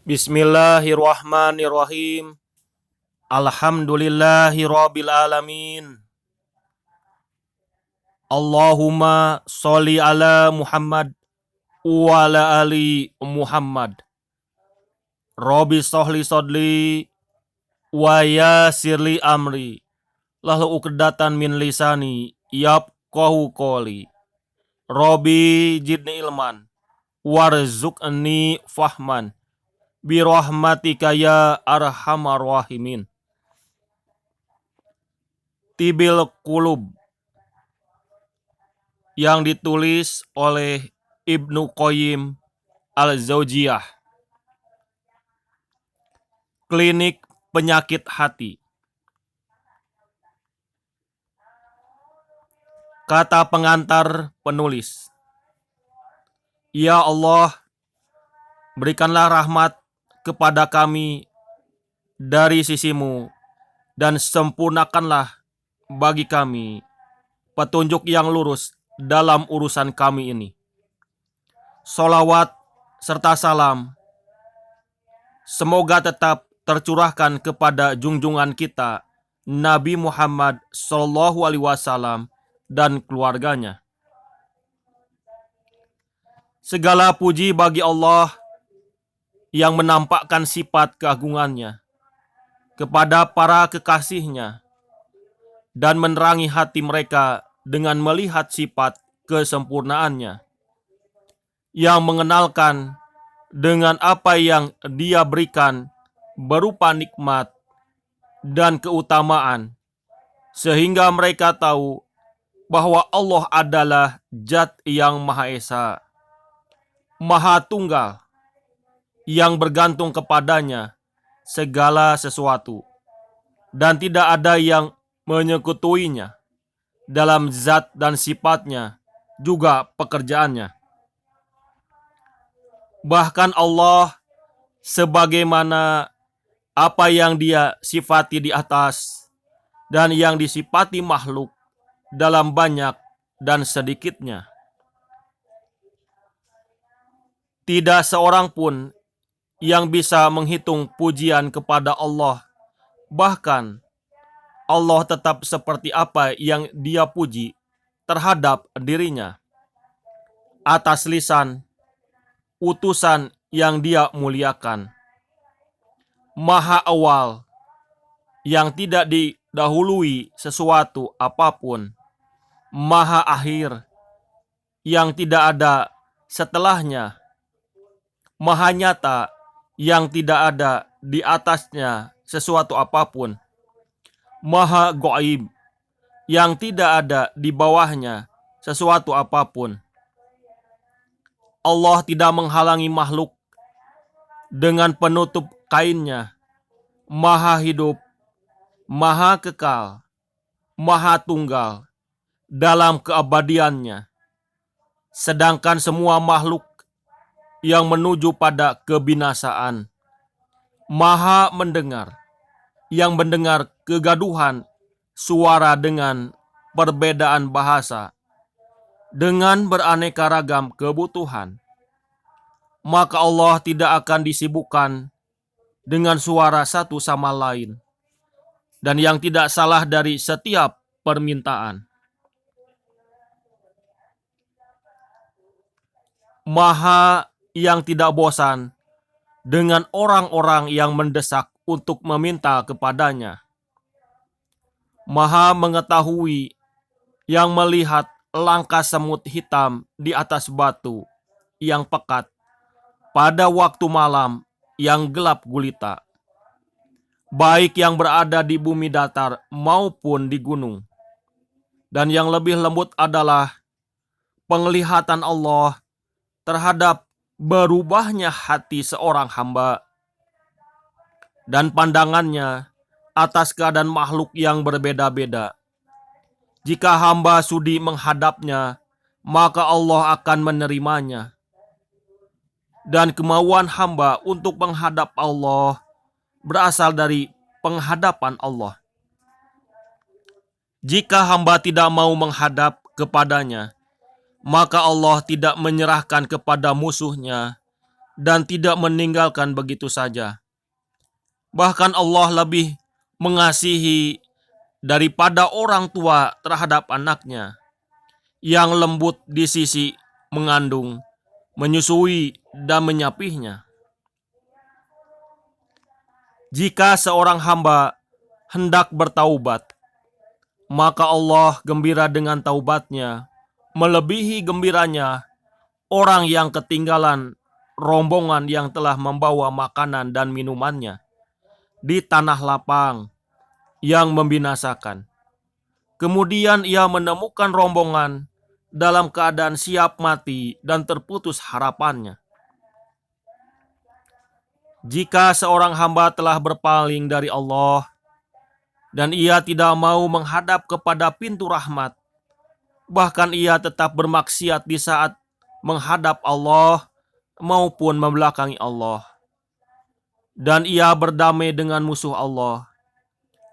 Bismillahirrahmanirrahim. Alhamdulillahirabbil alamin. Allahumma sholli ala Muhammad wa ala ali Muhammad. Rabbi sholli sodli wa yassirli amri. Lahu uqdatan min lisani yafqahu qawli. Rabbi zidni ilman warzuqni fahman. Birahmatika ya arhamar rahimin. Tibil Qulub yang ditulis oleh Ibnu Qayyim Al-Jauziyah. Klinik penyakit hati. Kata pengantar penulis, Ya Allah, berikanlah rahmat kepada kami dari sisimu dan sempurnakanlah bagi kami petunjuk yang lurus dalam urusan kami ini. Sholawat serta salam semoga tetap tercurahkan kepada junjungan kita Nabi Muhammad SAW dan keluarganya. Segala puji bagi Allah yang menampakkan sifat keagungannya kepada para kekasihnya dan menerangi hati mereka dengan melihat sifat kesempurnaannya, yang mengenalkan dengan apa yang Dia berikan berupa nikmat dan keutamaan, sehingga mereka tahu bahwa Allah adalah Zat yang Maha Esa, Maha Tunggal, yang bergantung kepadanya segala sesuatu, dan tidak ada yang menyekutuinya dalam zat dan sifatnya, juga pekerjaannya. Bahkan Allah, sebagaimana apa yang Dia sifati di atas dan yang disifati makhluk dalam banyak dan sedikitnya. Tidak seorang pun yang bisa menghitung pujian kepada Allah. Bahkan Allah tetap seperti apa yang Dia puji terhadap dirinya atas lisan utusan yang Dia muliakan. Maha awal yang tidak didahului sesuatu apapun. Maha akhir yang tidak ada setelahnya. Maha nyata yang tidak ada di atasnya sesuatu apapun. Maha gaib yang tidak ada di bawahnya sesuatu apapun. Allah tidak menghalangi makhluk dengan penutup kainnya. Maha hidup, maha kekal, maha tunggal dalam keabadiannya. Sedangkan semua makhluk yang menuju pada kebinasaan, maha mendengar, yang mendengar kegaduhan suara dengan perbedaan bahasa, dengan beraneka ragam kebutuhan, maka Allah tidak akan disibukkan dengan suara satu sama lain, dan yang tidak salah dari setiap permintaan. Maha yang tidak bosan dengan orang-orang yang mendesak untuk meminta kepadanya. Maha mengetahui yang melihat langkah semut hitam di atas batu yang pekat pada waktu malam yang gelap gulita, baik yang berada di bumi datar maupun di gunung. Dan yang lebih lembut adalah penglihatan Allah terhadap berubahnya hati seorang hamba dan pandangannya atas keadaan makhluk yang berbeda-beda. Jika hamba sudi menghadapnya, maka Allah akan menerimanya. Dan kemauan hamba untuk menghadap Allah berasal dari penghadapan Allah. Jika hamba tidak mau menghadap kepadanya, maka Allah tidak menyerahkan kepada musuhnya dan tidak meninggalkan begitu saja. Bahkan Allah lebih mengasihi daripada orang tua terhadap anaknya, yang lembut di sisi mengandung, menyusui, dan menyapihnya. Jika seorang hamba hendak bertaubat, maka Allah gembira dengan taubatnya, melebihi gembiranya orang yang ketinggalan rombongan yang telah membawa makanan dan minumannya di tanah lapang yang membinasakan. Kemudian ia menemukan rombongan dalam keadaan siap mati dan terputus harapannya. Jika seorang hamba telah berpaling dari Allah dan ia tidak mau menghadap kepada pintu rahmat, bahkan ia tetap bermaksiat di saat menghadap Allah maupun membelakangi Allah, dan ia berdamai dengan musuh Allah,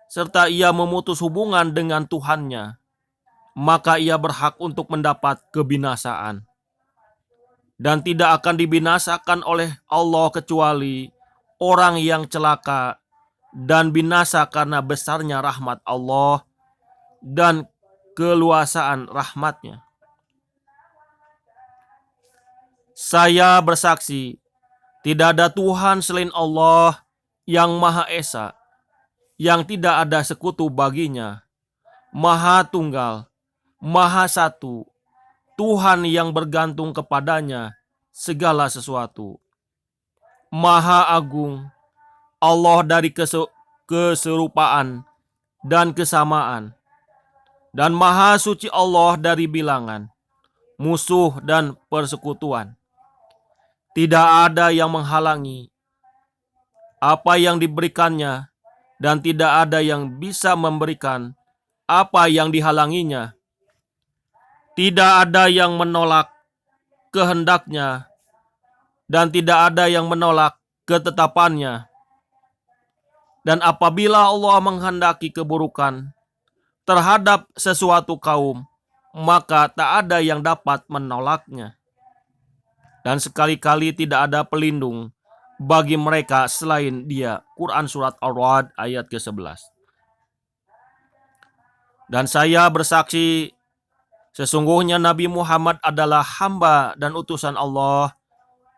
serta ia memutus hubungan dengan Tuhannya, maka ia berhak untuk mendapat kebinasaan. Dan tidak akan dibinasakan oleh Allah kecuali orang yang celaka dan binasa karena besarnya rahmat Allah dan keluasaan rahmatnya. Saya bersaksi, tidak ada Tuhan selain Allah yang Maha Esa, yang tidak ada sekutu baginya, Maha Tunggal, Maha Satu, Tuhan yang bergantung kepadanya segala sesuatu. Maha Agung, Allah dari keserupaan dan kesamaan, dan Maha Suci Allah dari bilangan, musuh dan persekutuan. Tidak ada yang menghalangi apa yang diberikannya, dan tidak ada yang bisa memberikan apa yang dihalanginya. Tidak ada yang menolak kehendaknya, dan tidak ada yang menolak ketetapannya. Dan apabila Allah menghendaki keburukan terhadap sesuatu kaum, maka tak ada yang dapat menolaknya. Dan sekali-kali tidak ada pelindung bagi mereka selain Dia. Quran Surat Ar-Ra'd ayat ke-11. Dan saya bersaksi, sesungguhnya Nabi Muhammad adalah hamba dan utusan Allah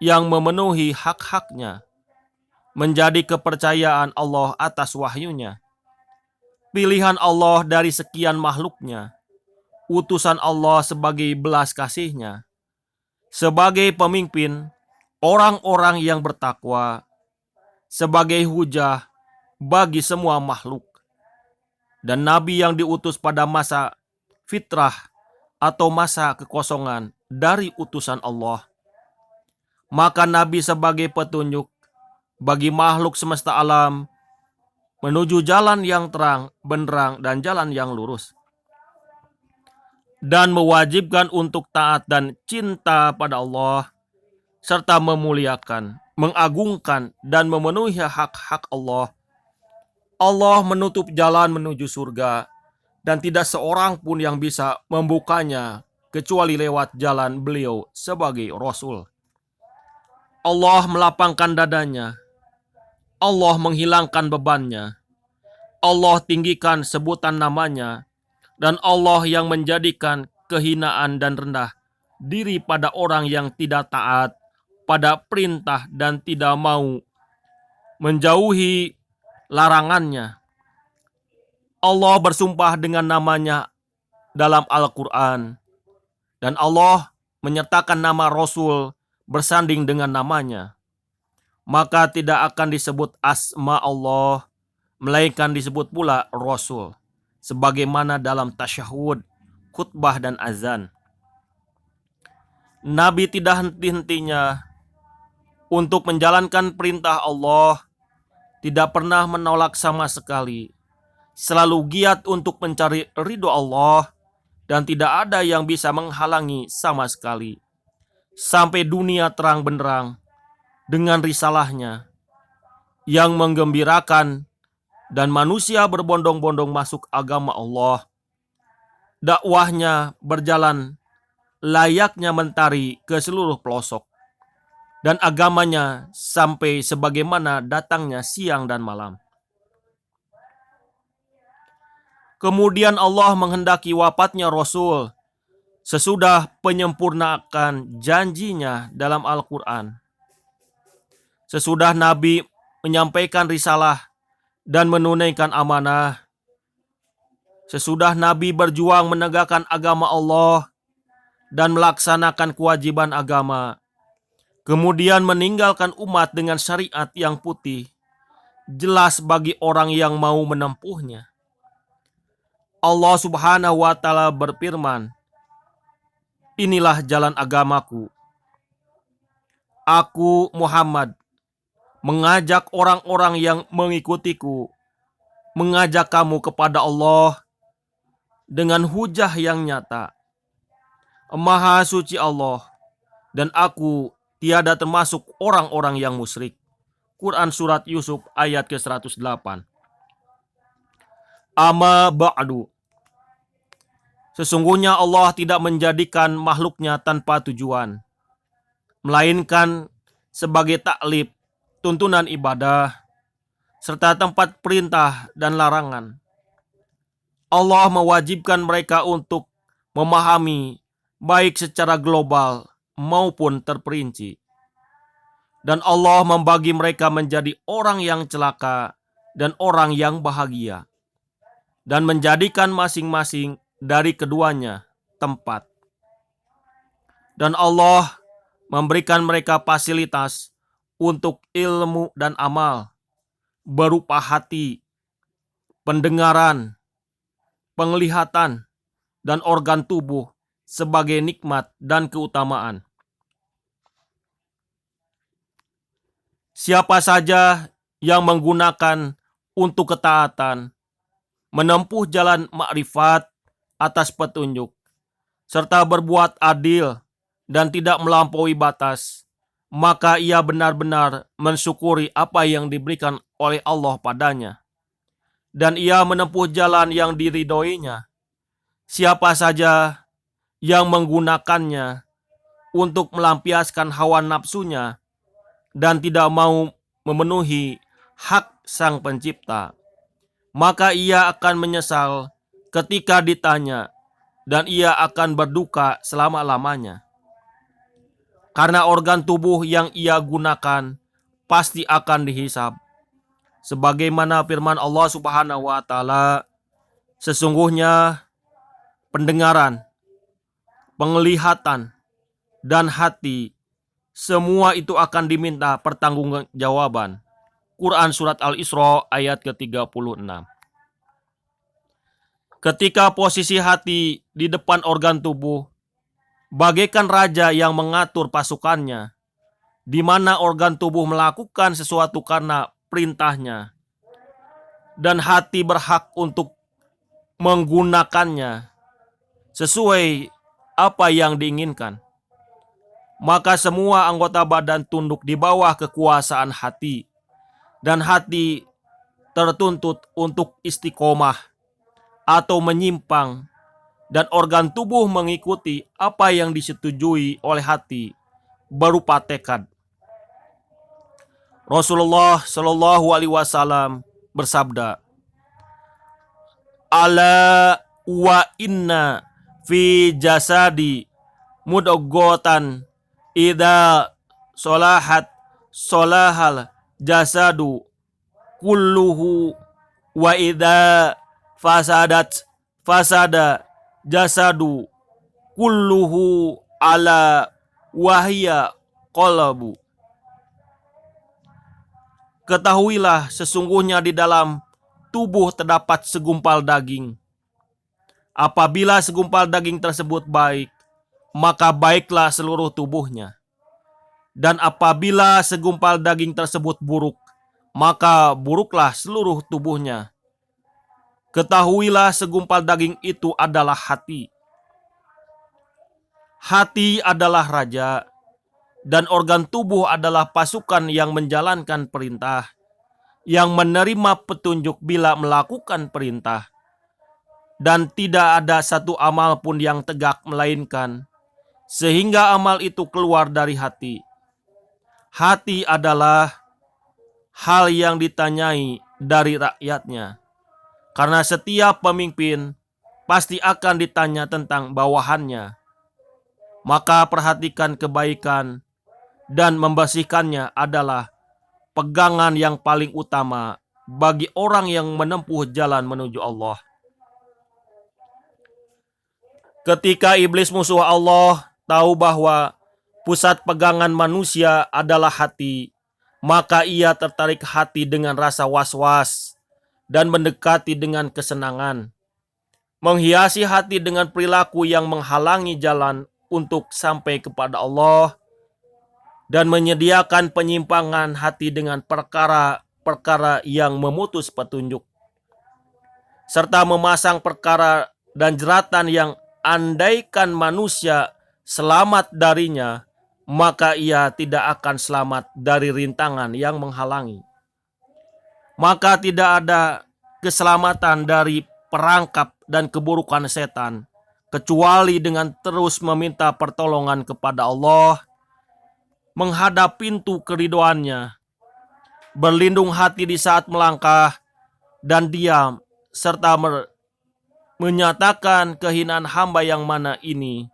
yang memenuhi hak-haknya, menjadi kepercayaan Allah atas wahyunya, pilihan Allah dari sekian makhluknya, utusan Allah sebagai belas kasihnya, sebagai pemimpin orang-orang yang bertakwa, sebagai hujah bagi semua makhluk, dan Nabi yang diutus pada masa fitrah atau masa kekosongan dari utusan Allah. Maka Nabi sebagai petunjuk bagi makhluk semesta alam menuju jalan yang terang, benderang, dan jalan yang lurus, dan mewajibkan untuk taat dan cinta pada Allah, serta memuliakan, mengagungkan, dan memenuhi hak-hak Allah. Allah menutup jalan menuju surga, dan tidak seorang pun yang bisa membukanya kecuali lewat jalan beliau sebagai Rasul. Allah melapangkan dadanya, Allah menghilangkan bebannya, Allah tinggikan sebutan namanya, dan Allah yang menjadikan kehinaan dan rendah diri pada orang yang tidak taat pada perintah dan tidak mau menjauhi larangannya. Allah bersumpah dengan namanya dalam Al-Quran, dan Allah menyertakan nama Rasul bersanding dengan namanya. Maka tidak akan disebut asma Allah, melainkan disebut pula Rasul, sebagaimana dalam tasyahud, khutbah, dan azan. Nabi tidak henti-hentinya untuk menjalankan perintah Allah, tidak pernah menolak sama sekali, selalu giat untuk mencari ridho Allah, dan tidak ada yang bisa menghalangi sama sekali, sampai dunia terang benderang dengan risalahnya yang menggembirakan, dan manusia berbondong-bondong masuk agama Allah. Dakwahnya berjalan layaknya mentari ke seluruh pelosok. dan agamanya sampai sebagaimana datangnya siang dan malam. Kemudian Allah menghendaki wafatnya Rasul sesudah penyempurnaan janjinya dalam Al-Quran. Sesudah Nabi menyampaikan risalah dan menunaikan amanah. Sesudah Nabi berjuang menegakkan agama Allah dan melaksanakan kewajiban agama. Kemudian meninggalkan umat dengan syariat yang putih. Jelas bagi orang yang mau menempuhnya. Allah Subhanahu wa Ta'ala berfirman, "Inilah jalan agamaku. Aku Muhammad mengajak orang-orang yang mengikutiku, mengajak kamu kepada Allah dengan hujah yang nyata. Maha suci Allah, dan aku tiada termasuk orang-orang yang musyrik." Quran Surat Yusuf ayat ke-108. Amma ba'du. Sesungguhnya Allah tidak menjadikan makhluknya tanpa tujuan, melainkan sebagai taklif, tuntunan ibadah, serta tempat perintah dan larangan. Allah mewajibkan mereka untuk memahami baik secara global maupun terperinci. Dan Allah membagi mereka menjadi orang yang celaka dan orang yang bahagia, dan menjadikan masing-masing dari keduanya tempat. Dan Allah memberikan mereka fasilitas untuk ilmu dan amal berupa hati, pendengaran, penglihatan, dan organ tubuh sebagai nikmat dan keutamaan. Siapa saja yang menggunakan untuk ketaatan, menempuh jalan makrifat atas petunjuk, serta berbuat adil dan tidak melampaui batas, maka ia benar-benar mensyukuri apa yang diberikan oleh Allah padanya, dan ia menempuh jalan yang diridhoinya. Siapa saja yang menggunakannya untuk melampiaskan hawa nafsunya dan tidak mau memenuhi hak Sang Pencipta, maka ia akan menyesal ketika ditanya, dan ia akan berduka selama-lamanya. Karena organ tubuh yang ia gunakan pasti akan dihisab. Sebagaimana firman Allah Subhanahu wa Ta'ala, sesungguhnya pendengaran, penglihatan, dan hati, semua itu akan diminta pertanggungjawaban. Quran Surat Al-Isra ayat ke-36. Ketika posisi hati di depan organ tubuh, bagaikan raja yang mengatur pasukannya, di mana organ tubuh melakukan sesuatu karena perintahnya, dan hati berhak untuk menggunakannya sesuai apa yang diinginkan. Maka semua anggota badan tunduk di bawah kekuasaan hati, dan hati tertuntut untuk istiqomah atau menyimpang, dan organ tubuh mengikuti apa yang disetujui oleh hati berupa tekad. Rasulullah Shallallahu Alaihi Wasallam bersabda, "Ala wa inna fi jasadi mudghatan idza solahat solahal jasadu kulluhu, wa idza fasada jasadu kulluhu, ala wahya qalbu." Ketahuilah, sesungguhnya di dalam tubuh terdapat segumpal daging. Apabila segumpal daging tersebut baik, maka baiklah seluruh tubuhnya. Dan apabila segumpal daging tersebut buruk, maka buruklah seluruh tubuhnya. Ketahuilah, segumpal daging itu adalah hati. Hati adalah raja, dan organ tubuh adalah pasukan yang menjalankan perintah, yang menerima petunjuk bila melakukan perintah. Dan tidak ada satu amal pun yang tegak melainkan sehingga amal itu keluar dari hati. Hati adalah hal yang ditanyai dari rakyatnya. Karena setiap pemimpin pasti akan ditanya tentang bawahannya. Maka perhatikan kebaikan dan membersihkannya adalah pegangan yang paling utama bagi orang yang menempuh jalan menuju Allah. Ketika iblis musuh Allah tahu bahwa pusat pegangan manusia adalah hati, maka ia tertarik hati dengan rasa was-was dan mendekati dengan kesenangan. Menghiasi hati dengan perilaku yang menghalangi jalan untuk sampai kepada Allah dan menyediakan penyimpangan hati dengan perkara-perkara yang memutus petunjuk, serta memasang perkara dan jeratan yang andaikan manusia selamat darinya, maka ia tidak akan selamat dari rintangan yang menghalangi. Maka tidak ada keselamatan dari perangkap dan keburukan setan, kecuali dengan terus meminta pertolongan kepada Allah, menghadap pintu keridoannya, berlindung hati di saat melangkah dan diam, serta menyatakan kehinaan hamba yang mana ini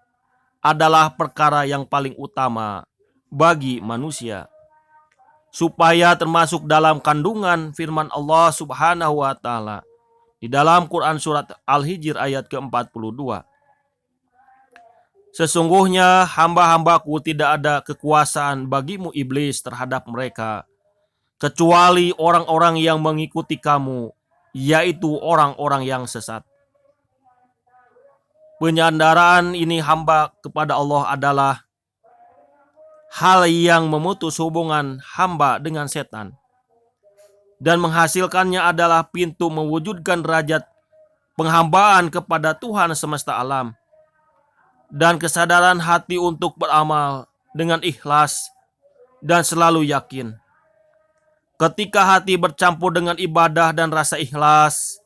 adalah perkara yang paling utama bagi manusia, supaya termasuk dalam kandungan firman Allah Subhanahu wa Ta'ala di dalam Quran surat Al-Hijr ayat ke-42. Sesungguhnya hamba-hambaku tidak ada kekuasaan bagimu iblis terhadap mereka, kecuali orang-orang yang mengikuti kamu, yaitu orang-orang yang sesat. Penyandaraan ini hamba kepada Allah adalah hal yang memutus hubungan hamba dengan setan, dan menghasilkannya adalah pintu mewujudkan derajat penghambaan kepada Tuhan semesta alam, dan kesadaran hati untuk beramal dengan ikhlas dan selalu yakin. Ketika hati bercampur dengan ibadah dan rasa ikhlas,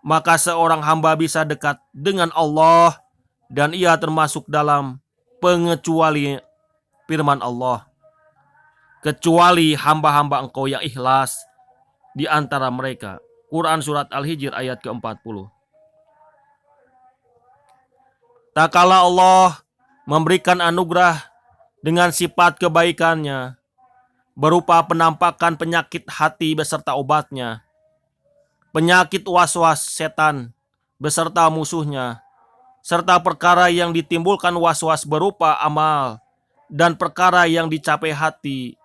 maka seorang hamba bisa dekat dengan Allah, dan ia termasuk dalam pengecuali firman Allah, kecuali hamba-hamba engkau yang ikhlas di antara mereka. Quran surat Al-Hijr ayat ke-40. Tak kala Allah memberikan anugerah dengan sifat kebaikannya, berupa penampakan penyakit hati beserta obatnya, penyakit was-was setan beserta musuhnya, serta perkara yang ditimbulkan was-was berupa amal, dan perkara yang dicapai hati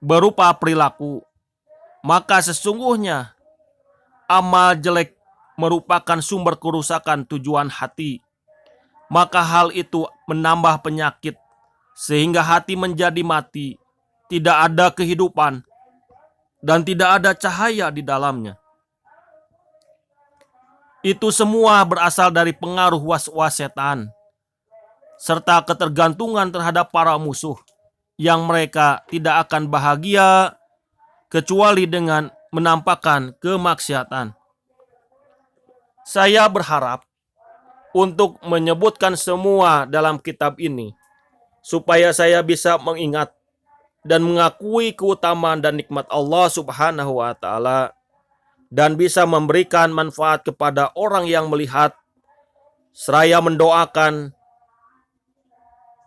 berupa perilaku, maka sesungguhnya amal jelek merupakan sumber kerusakan tujuan hati. Maka hal itu menambah penyakit, sehingga hati menjadi mati, tidak ada kehidupan, dan tidak ada cahaya di dalamnya. Itu semua berasal dari pengaruh was-was setan, serta ketergantungan terhadap para musuh, yang mereka tidak akan bahagia kecuali dengan menampakkan kemaksiatan. Saya berharap untuk menyebutkan semua dalam kitab ini, supaya saya bisa mengingat dan mengakui keutamaan dan nikmat Allah Subhanahu wa Ta'ala, dan bisa memberikan manfaat kepada orang yang melihat, seraya mendoakan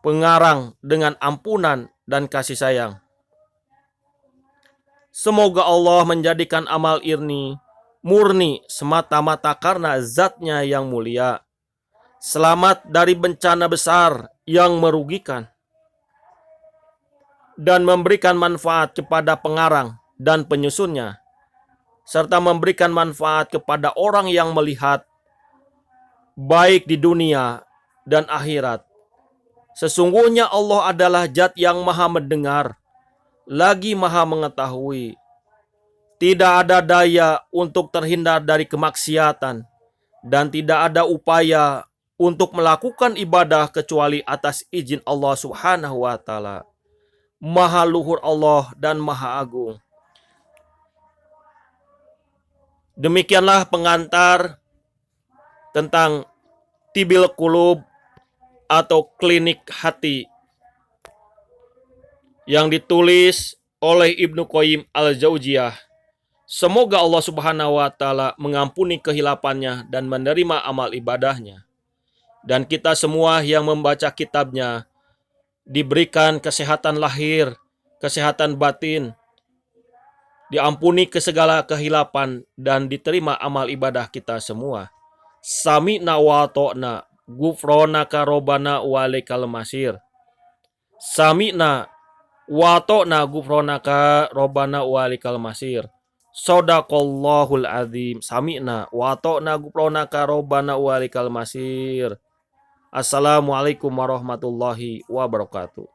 pengarang dengan ampunan dan kasih sayang. Semoga Allah menjadikan amal ini murni semata-mata karena zatnya yang mulia, selamat dari bencana besar yang merugikan, dan memberikan manfaat kepada pengarang dan penyusunnya, serta memberikan manfaat kepada orang yang melihat, baik di dunia dan akhirat. Sesungguhnya Allah adalah Zat yang maha mendengar, lagi maha mengetahui. Tidak ada daya untuk terhindar dari kemaksiatan, dan tidak ada upaya untuk melakukan ibadah kecuali atas izin Allah Subhanahu wa Ta'ala. Maha luhur Allah dan maha agung. Demikianlah pengantar tentang Tibil Qulub atau klinik hati. yang ditulis oleh Ibnu Qayyim Al-Jauziyah. Semoga Allah Subhanahu wa taala mengampuni kehilapannya dan menerima amal ibadahnya. Dan kita semua yang membaca kitabnya diberikan kesehatan lahir, kesehatan batin, diampuni ke segala kehilapan dan diterima amal ibadah kita semua. Sami'na wa ta'na, ghufranaka rabbana wa ilaikal masir. Sami'na wa ta'na, ghufranaka rabbana wa ilaikal masir. Shadaqallahul azim. Sami'na wa ta'na, ghufranaka rabbana wa ilaikal masir. Assalamualaikum warahmatullahi wabarakatuh.